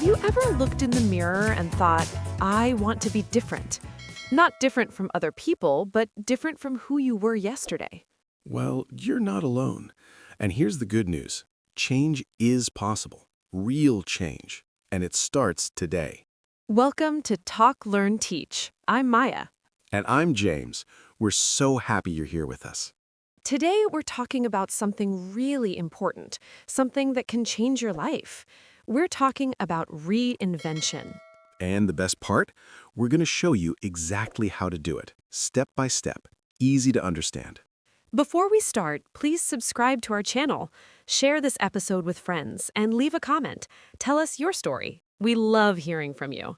Have you ever looked in the mirror and thought, I want to be different? Not different from other people, but different from who you were yesterday. Well, you're not alone. And here's the good news. Change is possible. Real change. And it starts today. Welcome to Talk, Learn, Teach. I'm Maya. And I'm James. We're so happy you're here with us. Today, we're talking about something really important, something that can change your life. We're talking about reinvention. And the best part? We're going to show you exactly how to do it, step by step, easy to understand. Before we start, please subscribe to our channel, share this episode with friends, and leave a comment. Tell us your story. We love hearing from you.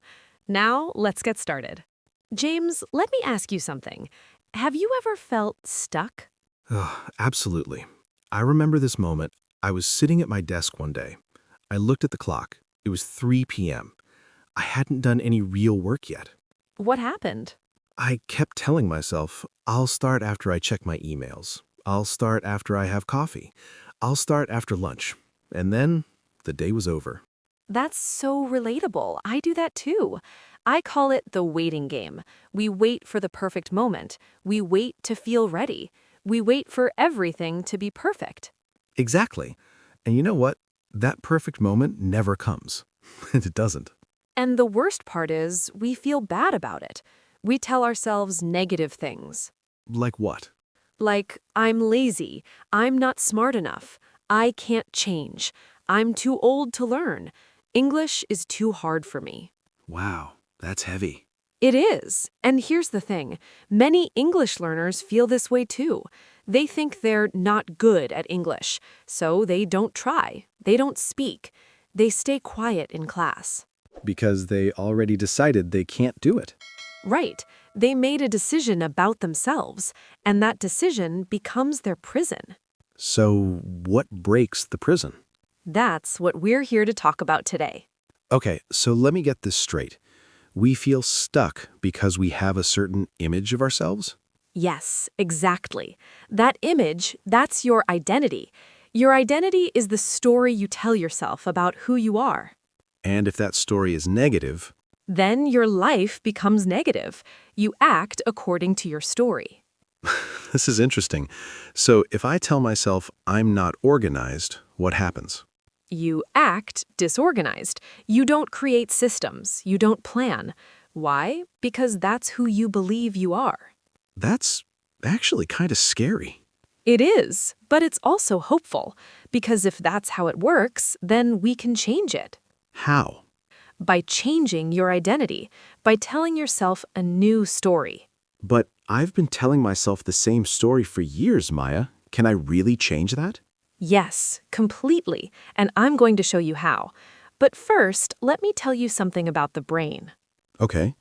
Now, let's get started. James, let me ask you something. Have you ever felt stuck? Absolutely. I remember this moment. I was sitting at my desk one day. I looked at the clock. It was 3 p.m. I hadn't done any real work yet. What happened? I kept telling myself, I'll start after I check my emails. I'll start after I have coffee. I'll start after lunch. And then the day was over. That's so relatable. I do that too. I call it the waiting game. We wait for the perfect moment. We wait to feel ready. We wait for everything to be perfect. Exactly. And you know what? That perfect moment never comes. It doesn't. And the worst part is, we feel bad about it. We tell ourselves negative things. Like what? Like, I'm lazy. I'm not smart enough. I can't change. I'm too old to learn. English is too hard for me. Wow, that's heavy. It is. And here's the thing. Many English learners feel this way too. They think they're not good at English, so they don't try. They don't speak. They stay quiet in class. Because they already decided they can't do it. Right. They made a decision about themselves, and that decision becomes their prison. So what breaks the prison? That's what we're here to talk about today. Okay, so let me get this straight. We feel stuck because we have a certain image of ourselves? Yes, exactly. That image, that's your identity. Your identity is the story you tell yourself about who you are. And if that story is negative, Then your life becomes negative. You act according to your story. this is interesting. So if I tell myself I'm not organized, what happens? You act disorganized. You don't create systems. You don't plan. Why? Because that's who you believe you are. That's actually kind of scary. It is, but it's also hopeful. Because if that's how it works, then we can change it. How? By changing your identity, by telling yourself a new story. But I've been telling myself the same story for years, Maya. Can I really change that? Yes, completely, and I'm going to show you how. But first, let me tell you something about the brain. Okay.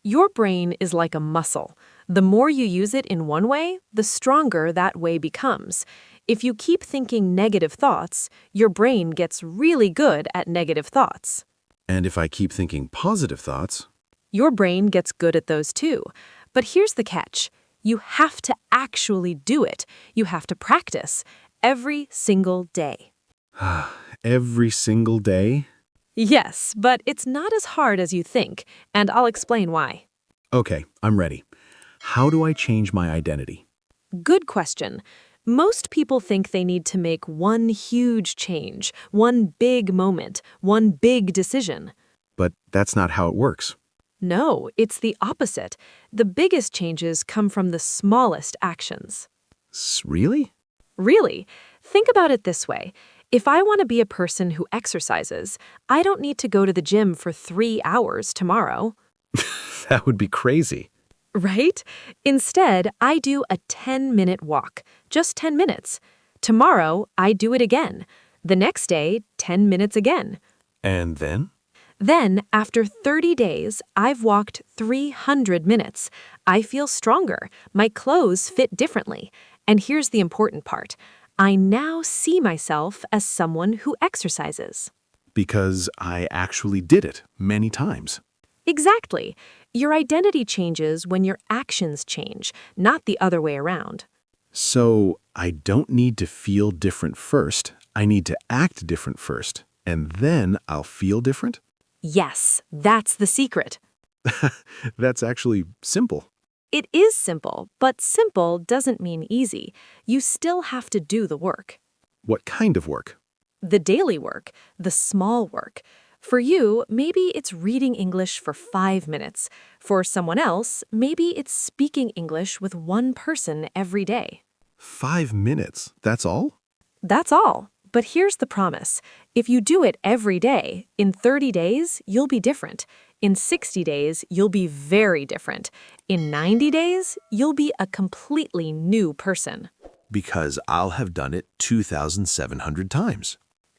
Your brain is like a muscle. The more you use it in one way, the stronger that way becomes. If you keep thinking negative thoughts, your brain gets really good at negative thoughts. And if I keep thinking positive thoughts, Your brain gets good at those too. But here's the catch. You have to actually do it. You have to practice every single day. every single day? Yes, but it's not as hard as you think, and I'll explain why. Okay, I'm ready. How do I change my identity? Good question. Most people think they need to make one huge change, one big moment, one big decision. But that's not how it works. No, it's the opposite. The biggest changes come from the smallest actions. Really? Really, think about it this way. If I want to be a person who exercises, I don't need to go to the gym for 3 hours tomorrow. That would be crazy. Right? Instead, I do a 10-minute walk, just 10 minutes. Tomorrow, I do it again. The next day, 10 minutes again. And then? Then, after 30 days, I've walked 300 minutes. I feel stronger. My clothes fit differently. And here's the important part. I now see myself as someone who exercises. Because I actually did it many times. Exactly. Your identity changes when your actions change, not the other way around. So I don't need to feel different first. I need to act different first. And then I'll feel different? Yes, that's the secret. That's actually simple. It is simple, but simple doesn't mean easy. You still have to do the work. What kind of work? The daily work, the small work. For you, maybe it's reading English for 5 minutes. For someone else, maybe it's speaking English with one person every day. 5 minutes, that's all? That's all. But here's the promise. If you do it every day, in 30 days, you'll be different. In 60 days, you'll be very different. In 90 days, you'll be a completely new person. Because I'll have done it 2,700 times.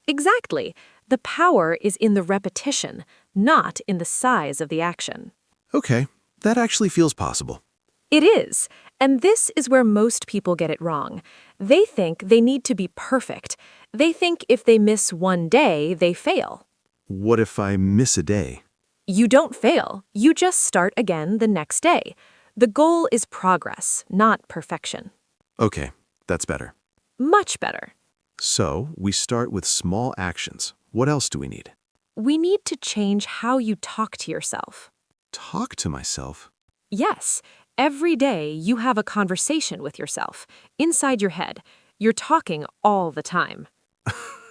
Exactly. The power is in the repetition, not in the size of the action. Okay, that actually feels possible. It is. And this is where most people get it wrong. They think they need to be perfect. They think if they miss one day, they fail. What if I miss a day? You don't fail. You just start again the next day. The goal is progress, not perfection. Okay, that's better. Much better. So, we start with small actions. What else do we need? We need to change how you talk to yourself. Talk to myself. Yes, every day you have a conversation with yourself, inside your head. You're talking all the time.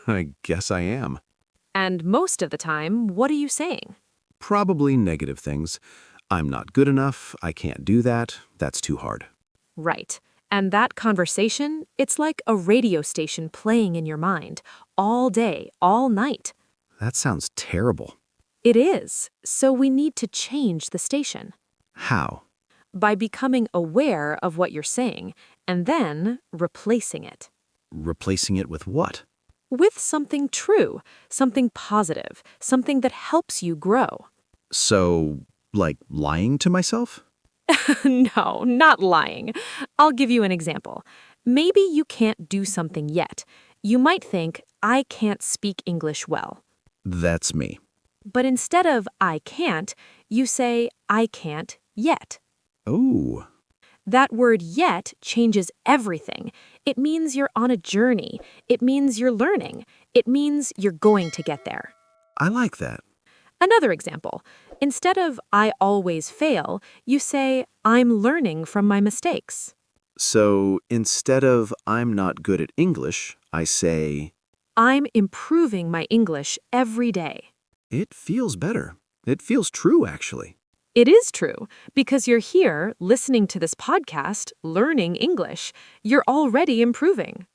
I guess I am. And most of the time, what are you saying? Probably negative things. I'm not good enough. I can't do that. That's too hard. Right. And that conversation, it's like a radio station playing in your mind, all day, all night. That sounds terrible. It is. So we need to change the station. How? By becoming aware of what you're saying, and then replacing it. Replacing it with what? With something true, something positive, something that helps you grow. So, like lying to myself? No, not lying. I'll give you an example. Maybe you can't do something yet. You might think, I can't speak English well. That's me. But instead of I can't, you say I can't yet. Oh, That word yet changes everything. It means you're on a journey. It means you're learning. It means you're going to get there. I like that. Another example. Instead of I always fail, you say I'm learning from my mistakes. So, instead of I'm not good at English, I say, I'm improving my English every day. it feels better. It feels true, actually. It is true, because you're here listening to this podcast, learning English. You're already improving.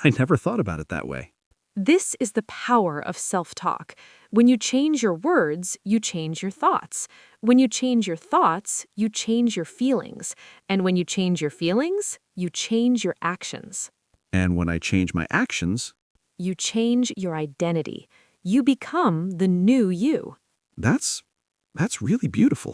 I never thought about it that way. This is the power of self-talk. When you change your words, you change your thoughts. When you change your thoughts, you change your feelings. And when you change your feelings, you change your actions. And when I change my actions, You change your identity. You become the new you. that's really beautiful.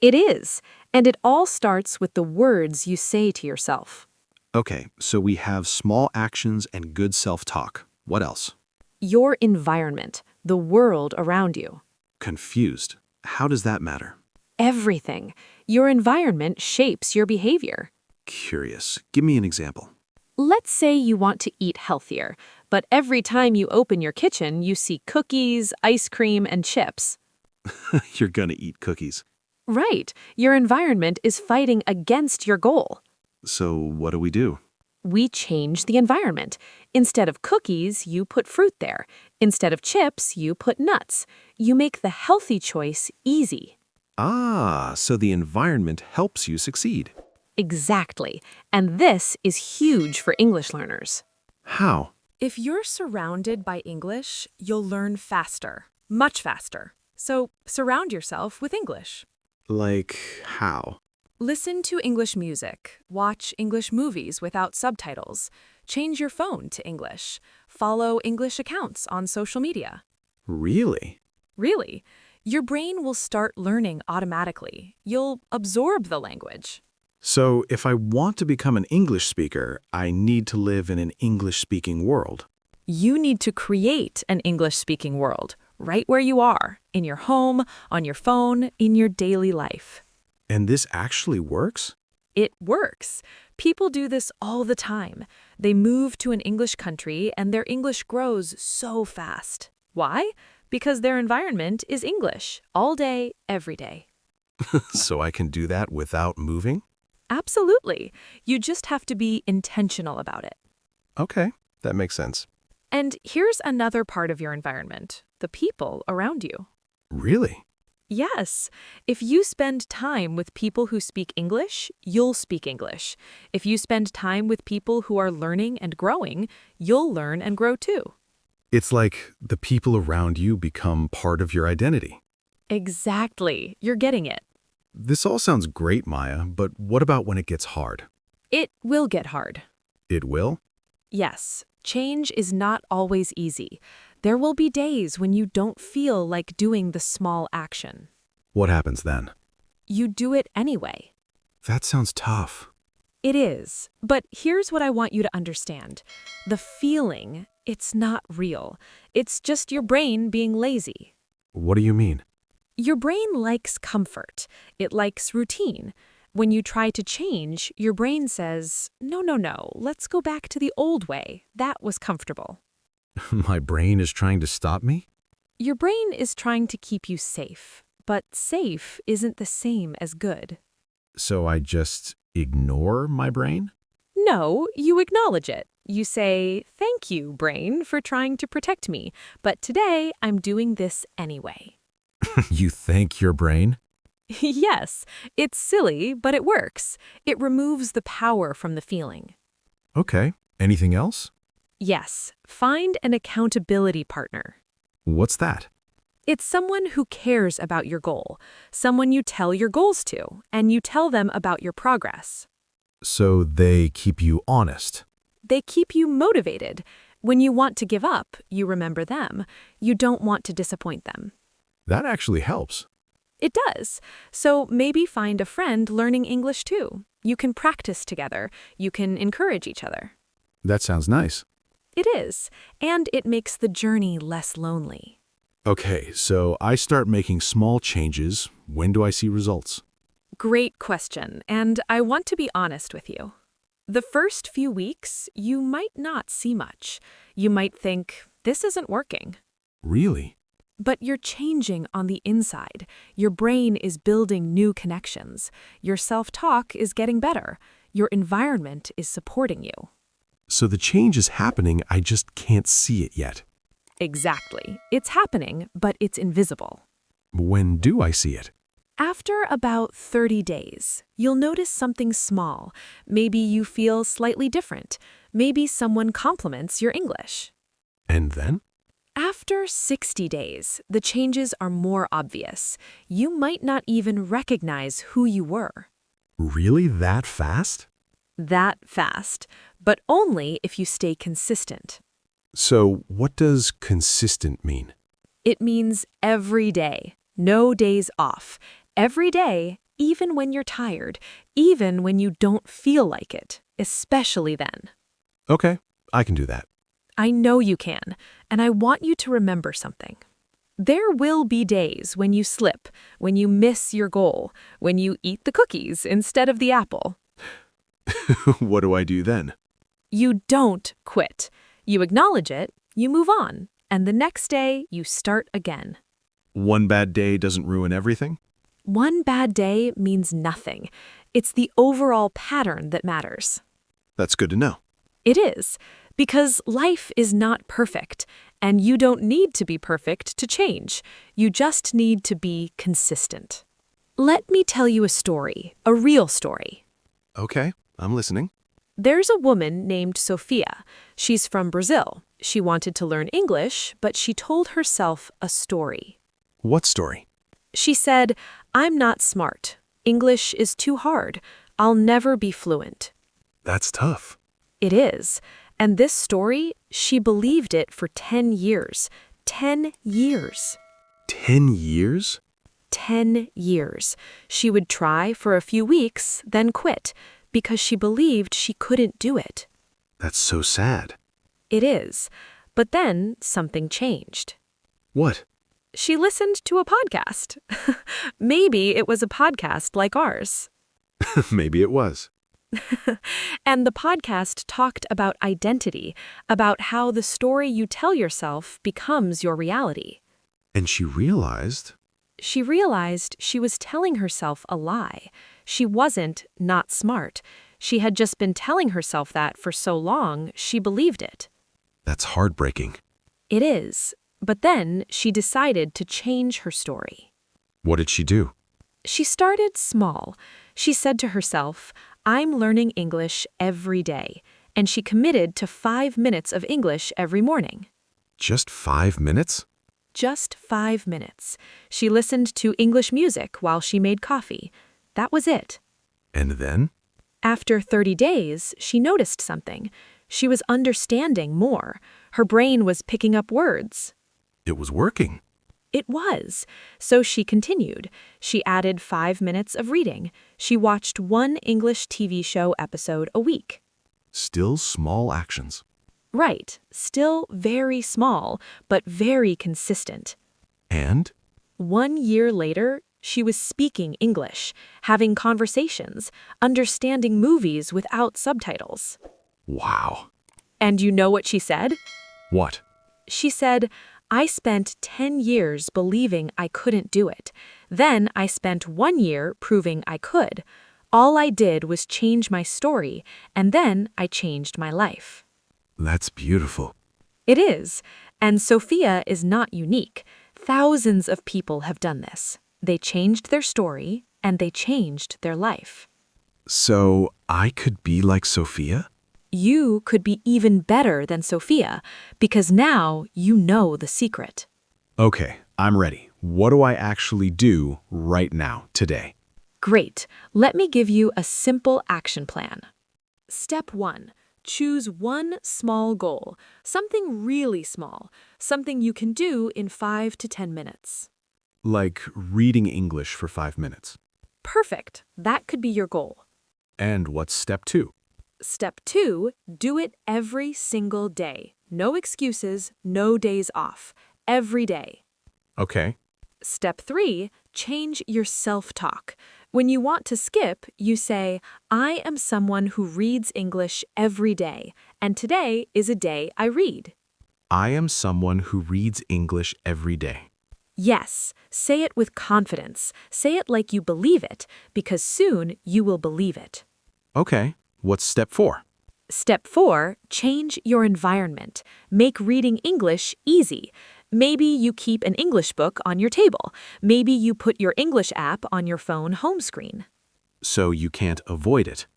It is, and it all starts with the words you say to yourself. Okay, so we have small actions and good self-talk. What else? Your environment, the world around you. Confused. How does that matter? Everything. Your environment shapes your behavior. Curious. Give me an example. Let's say you want to eat healthier, but every time you open your kitchen, you see cookies, ice cream, and chips. You're gonna eat cookies. Right. Your environment is fighting against your goal. So what do? We change the environment. Instead of cookies, you put fruit there. Instead of chips, you put nuts. You make the healthy choice easy. Ah, so the environment helps you succeed. Exactly. And this is huge for English learners. How? If you're surrounded by English, you'll learn faster, much faster. So surround yourself with English. Like how? Listen to English music, watch English movies without subtitles, change your phone to English, follow English accounts on social media. Really? Really, your brain will start learning automatically. You'll absorb the language. So if I want to become an English speaker, I need to live in an English-speaking world. You need to create an English-speaking world right where you are, in your home, on your phone, in your daily life. And this actually works? It works. People do this all the time. They move to an English country and their English grows so fast. Why? because their environment is English all day, every day. So I can do that without moving? Absolutely. You just have to be intentional about it. Okay, that makes sense. And here's another part of your environment, the people around you. Really? Yes. If you spend time with people who speak English, you'll speak English. If you spend time with people who are learning and growing, you'll learn and grow too. It's like the people around you become part of your identity. Exactly. You're getting it. This all sounds great, Maya, but what about when it gets hard? It will get hard. It will? Yes, change is not always easy. There will be days when you don't feel like doing the small action. What happens then? You do it anyway. That sounds tough. It is, but here's what I want you to understand. The feeling, it's not real. It's just your brain being lazy. What do you mean? Your brain likes comfort. It likes routine. When you try to change, your brain says, no, no, no, let's go back to the old way. That was comfortable. My brain is trying to stop me? Your brain is trying to keep you safe, but safe isn't the same as good. So I just ignore my brain? No, you acknowledge it. You say, thank you, brain, for trying to protect me, but today I'm doing this anyway. You thank your brain? Yes, it's silly, but it works. It removes the power from the feeling. Okay. Anything else? Yes, find an accountability partner. What's that? It's someone who cares about your goal, someone you tell your goals to, and you tell them about your progress. So they keep you honest. They keep you motivated. When you want to give up, you remember them. You don't want to disappoint them. That actually helps. It does. So maybe find a friend learning English too. You can practice together. You can encourage each other. That sounds nice. It is, and it makes the journey less lonely. Okay, so I start making small changes. When do I see results? Great question, and I want to be honest with you. The first few weeks, you might not see much. You might think, this isn't working. Really? But you're changing on the inside. Your brain is building new connections. Your self-talk is getting better. Your environment is supporting you. So the change is happening, I just can't see it yet. Exactly. It's happening, but it's invisible. When do I see it? After about 30 days, you'll notice something small. Maybe you feel slightly different. Maybe someone compliments your English. And then? After 60 days, the changes are more obvious. You might not even recognize who you were. Really that fast? That fast, but only if you stay consistent. So what does consistent mean? It means every day, no days off. Every day, even when you're tired, even when you don't feel like it, especially then. Okay, I can do that. I know you can, and I want you to remember something. There will be days when you slip, when you miss your goal, when you eat the cookies instead of the apple. What do I do then? You don't quit. You acknowledge it, you move on, and the next day you start again. One bad day doesn't ruin everything? One bad day means nothing. It's the overall pattern that matters. That's good to know. It is, because life is not perfect, and you don't need to be perfect to change. You just need to be consistent. Let me tell you a story, a real story. Okay, I'm listening. There's a woman named Sophia. She's from Brazil. She wanted to learn English, but she told herself a story. What story? She said, I'm not smart. English is too hard. I'll never be fluent. That's tough. It is. And this story, she believed it for 10 years. 10 years. 10 years? 10 years. She would try for a few weeks, then quit, because she believed she couldn't do it. That's so sad. It is. But then something changed. What? She listened to a podcast. Maybe it was a podcast like ours. Maybe it was. And the podcast talked about identity, about how the story you tell yourself becomes your reality. And she realized. She realized she was telling herself a lie. She wasn't not smart. She had just been telling herself that for so long, she believed it. That's heartbreaking. It is. But then she decided to change her story. What did she do? She started small. She said to herself, I'm learning English every day. And she committed to 5 minutes of English every morning. Just 5 minutes? Just 5 minutes. She listened to English music while she made coffee. That was it. And then? After 30 days, she noticed something. She was understanding more. Her brain was picking up words. It was working. It was. So she continued. She added 5 minutes of reading. She watched one English TV show episode a week. Still small actions. Right. Still very small, but very consistent. And? 1 year later, she was speaking English, having conversations, understanding movies without subtitles. Wow. And you know what she said? What? She said, I spent 10 years believing I couldn't do it. Then I spent 1 year proving I could. All I did was change my story, and then I changed my life. That's beautiful. It is. And Sophia is not unique. Thousands of people have done this. They changed their story, and they changed their life. So I could be like Sophia? You could be even better than Sophia, because now you know the secret. Okay, I'm ready. What do I actually do right now, today? Great. Let me give you a simple action plan. Step 1. Choose one small goal, something really small, something you can do in 5 to 10 minutes. Like reading English for 5 minutes. Perfect. That could be your goal. And what's step 2? Step 2, do it every single day. No excuses, no days off. Every day. Okay. Step 3, change your self-talk. When you want to skip, you say, I am someone who reads English every day, and today is a day I read. I am someone who reads English every day. Yes, say it with confidence. Say it like you believe it, because soon you will believe it. Okay. What's step 4? Step 4, change your environment. Make reading English easy. Maybe you keep an English book on your table. Maybe you put your English app on your phone home screen. So you can't avoid it.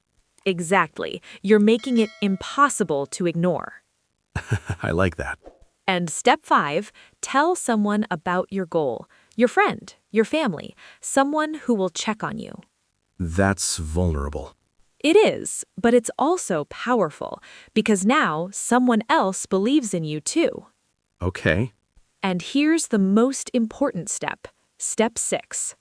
Exactly. You're making it impossible to ignore. I like that. And step 5, tell someone about your goal. Your friend, your family, someone who will check on you. That's vulnerable. It is, but it's also powerful, because now someone else believes in you too. Okay. And here's the most important step, step 6.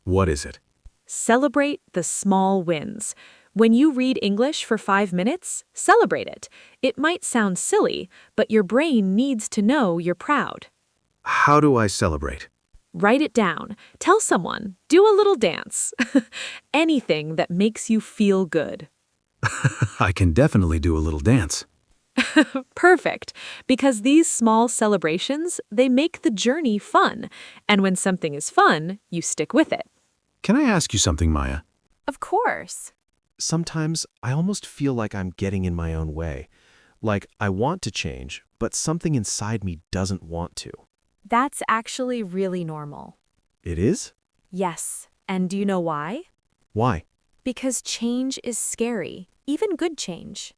What is it? Celebrate the small wins. When you read English for 5 minutes, celebrate it. It might sound silly, but your brain needs to know you're proud. How do I celebrate? Write it down. Tell someone. Do a little dance. Anything that makes you feel good. I can definitely do a little dance. Perfect. Because these small celebrations, they make the journey fun. And when something is fun, you stick with it. Can I ask you something, Maya? Of course. Sometimes I almost feel like I'm getting in my own way. Like I want to change, but something inside me doesn't want to. That's actually really normal. It is? Yes. And do you know why? Why? Because change is scary, even good change.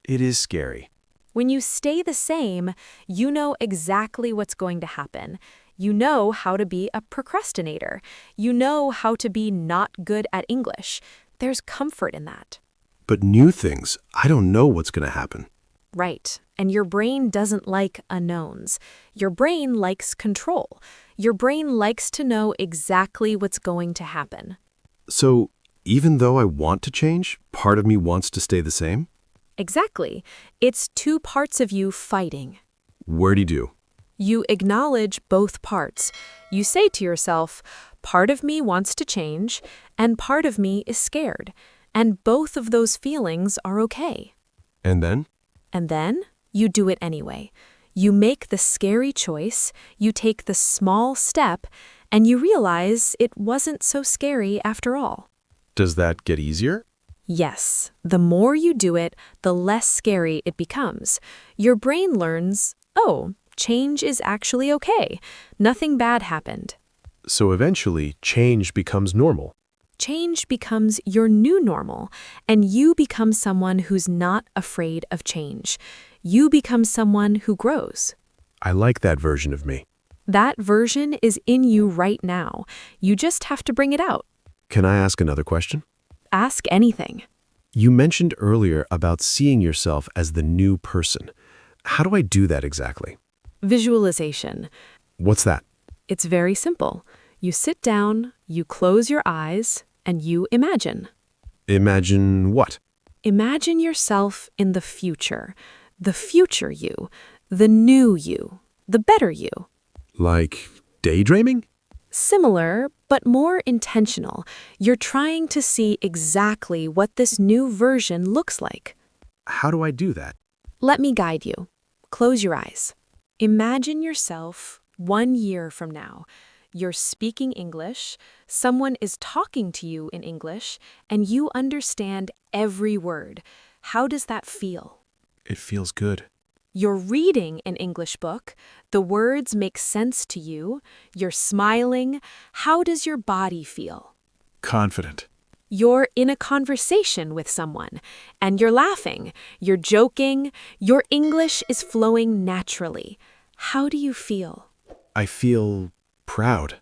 It is scary. When you stay the same, you know exactly what's going to happen. You know how to be a procrastinator. You know how to be not good at English. There's comfort in that. But new things, I don't know what's going to happen. Right. And your brain doesn't like unknowns. Your brain likes control. Your brain likes to know exactly what's going to happen. So, even though I want to change, part of me wants to stay the same? Exactly. It's two parts of you fighting. What'd he do? You acknowledge both parts. You say to yourself, part of me wants to change, and part of me is scared. And both of those feelings are okay. And then? And then you do it anyway. You make the scary choice, you take the small step, and you realize it wasn't so scary after all. Does that get easier? Yes, the more you do it, the less scary it becomes. Your brain learns, oh, change is actually okay. Nothing bad happened. So eventually, change becomes normal. Change becomes your new normal, and you become someone who's not afraid of change. You become someone who grows. I like that version of me. That version is in you right now. You just have to bring it out. Can I ask another question? Ask anything. You mentioned earlier about seeing yourself as the new person. How do I do that exactly? Visualization. What's that? It's very simple. You sit down, you close your eyes, and you imagine. Imagine what? Imagine yourself in the future you, the new you, the better you. Like daydreaming? Similar, but more intentional. You're trying to see exactly what this new version looks like. How do I do that? Let me guide you. Close your eyes. Imagine yourself 1 year from now. You're speaking English, someone is talking to you in English, and you understand every word. How does that feel? It feels good. You're reading an English book, the words make sense to you, you're smiling. How does your body feel? Confident. You're in a conversation with someone, and you're laughing, you're joking, your English is flowing naturally. How do you feel? I feel proud.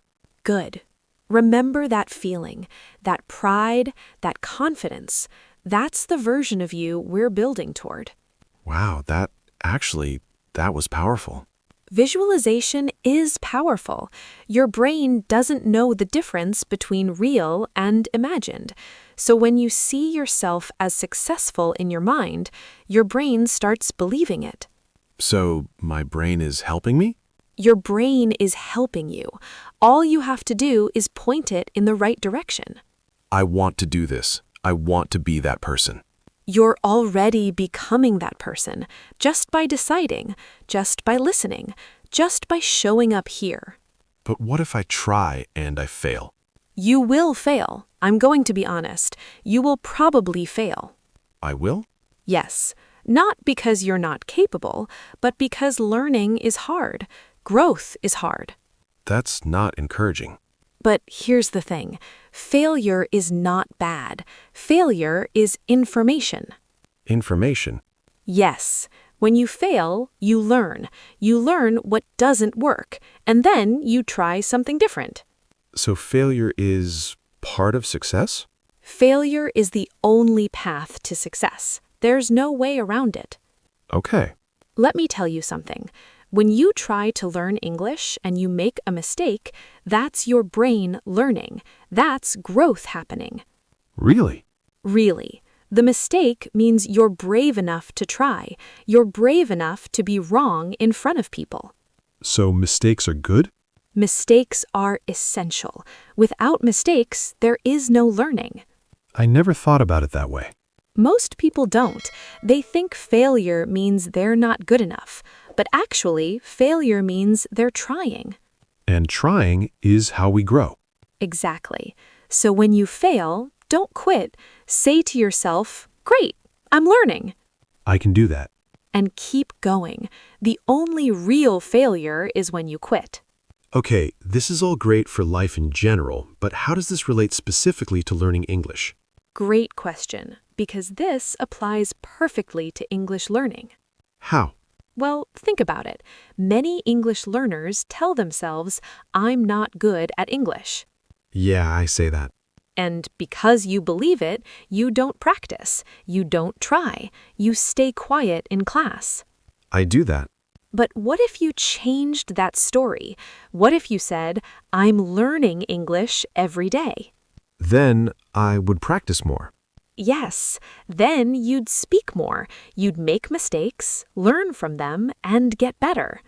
Good. Remember that feeling, that pride, that confidence. That's the version of you we're building toward. Wow, that was powerful. Visualization is powerful. Your brain doesn't know the difference between real and imagined. So when you see yourself as successful in your mind, your brain starts believing it. So my brain is helping me? Your brain is helping you. All you have to do is point it in the right direction. I want to do this. I want to be that person. You're already becoming that person, just by deciding, just by listening, just by showing up here. But what if I try and I fail? You will fail. I'm going to be honest. You will probably fail. I will? Yes, not because you're not capable, but because learning is hard. Growth is hard. That's not encouraging. But here's the thing. Failure is not bad. Failure is information. Information? Yes. When you fail, you learn. You learn what doesn't work, and then you try something different. So failure is part of success? Failure is the only path to success. There's no way around it. Okay. Let me tell you something. When you try to learn English and you make a mistake, that's your brain learning. That's growth happening. Really? Really. The mistake means you're brave enough to try. You're brave enough to be wrong in front of people. So mistakes are good? Mistakes are essential. Without mistakes, there is no learning. I never thought about it that way. Most people don't. They think failure means they're not good enough. But actually, failure means they're trying. And trying is how we grow. Exactly. So when you fail, don't quit. Say to yourself, great, I'm learning. I can do that. And keep going. The only real failure is when you quit. Okay, this is all great for life in general, but how does this relate specifically to learning English? Great question, because this applies perfectly to English learning. How? Well, think about it. Many English learners tell themselves, I'm not good at English. Yeah, I say that. And because you believe it, you don't practice, you don't try, you stay quiet in class. I do that. But what if you changed that story? What if you said, I'm learning English every day? Then I would practice more. Yes, then you'd speak more, you'd make mistakes, learn from them, and get better.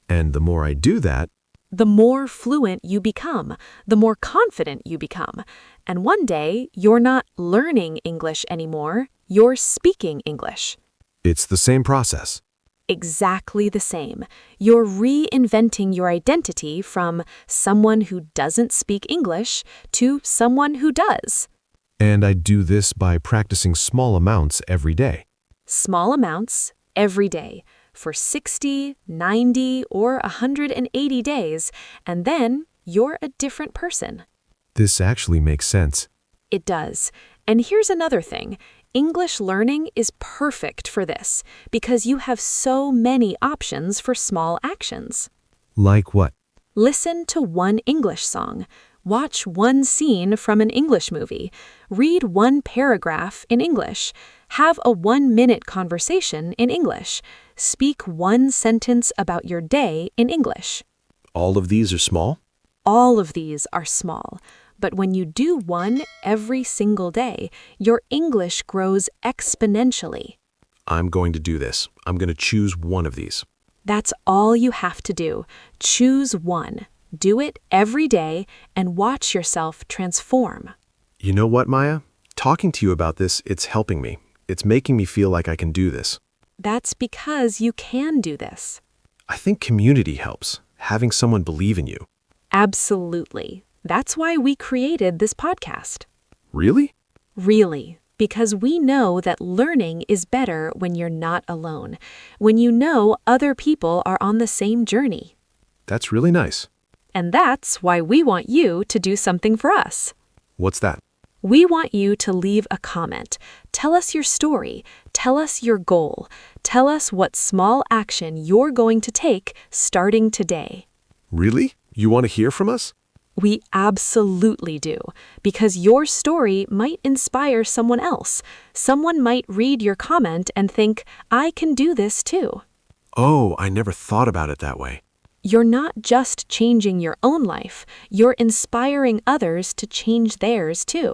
And the more I do that, The more fluent you become, the more confident you become. And one day, you're not learning English anymore, you're speaking English. it's the same process. Exactly the same. You're reinventing your identity from someone who doesn't speak English to someone who does. And I do this by practicing small amounts every day. Small amounts every day for 60, 90, or 180 days, and then you're a different person. This actually makes sense. It does. And here's another thing. English learning is perfect for this because you have so many options for small actions. Like what? Listen to one English song. Watch one scene from an English movie. Read one paragraph in English. Have a 1-minute conversation in English. Speak one sentence about your day in English. All of these are small? All of these are small. But when you do one every single day, your English grows exponentially. I'm going to do this. I'm going to choose one of these. That's all you have to do. Choose one. Do it every day and watch yourself transform. You know what, Maya? Talking to you about this, it's helping me. It's making me feel like I can do this. That's because you can do this. I think community helps, having someone believe in you. Absolutely. That's why we created this podcast. Really? Really, because we know that learning is better when you're not alone, when you know other people are on the same journey. That's really nice. And that's why we want you to do something for us. What's that? We want you to leave a comment. Tell us your story. Tell us your goal. Tell us what small action you're going to take starting today. Really? You want to hear from us? We absolutely do, because your story might inspire someone else. Someone might read your comment and think, I can do this too. Oh, I never thought about it that way. You're not just changing your own life, you're inspiring others to change theirs too.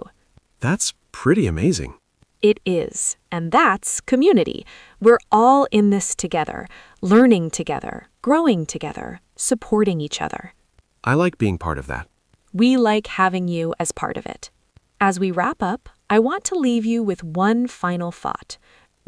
That's pretty amazing. It is, and that's community. We're all in this together, learning together, growing together, supporting each other. I like being part of that. We like having you as part of it. As we wrap up, I want to leave you with one final thought.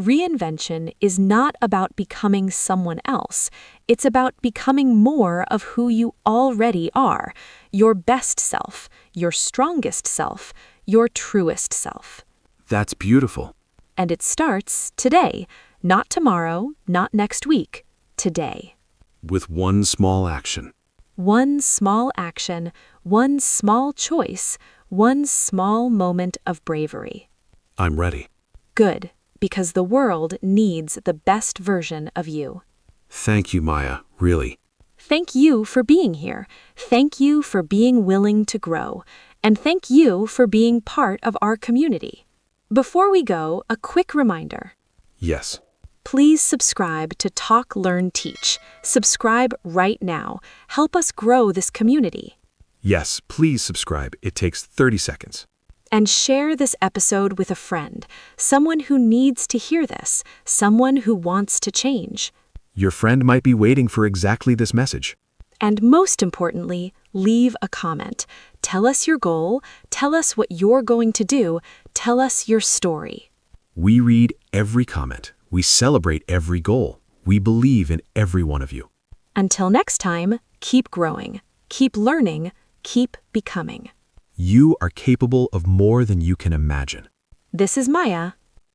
Reinvention is not about becoming someone else. It's about becoming more of who you already are, your best self, your strongest self, your truest self. That's beautiful. And it starts today, not tomorrow, not next week, today. With one small action. One small action, one small choice, one small moment of bravery. I'm ready. Good, because the world needs the best version of you. Thank you, Maya, really. Thank you for being here. Thank you for being willing to grow. And thank you for being part of our community. Before we go, a quick reminder. Yes. Please subscribe to Talk, Learn, Teach. Subscribe right now. Help us grow this community. Yes, please subscribe. It takes 30 seconds. And share this episode with a friend, someone who needs to hear this, someone who wants to change. Your friend might be waiting for exactly this message. And most importantly, leave a comment. Tell us your goal. Tell us what you're going to do. Tell us your story. We read every comment. We celebrate every goal. We believe in every one of you. Until next time, keep growing, keep learning, keep becoming. You are capable of more than you can imagine. This is Maya.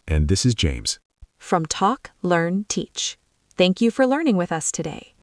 And this is James. From Talk, Learn, Teach. Thank you for learning with us today.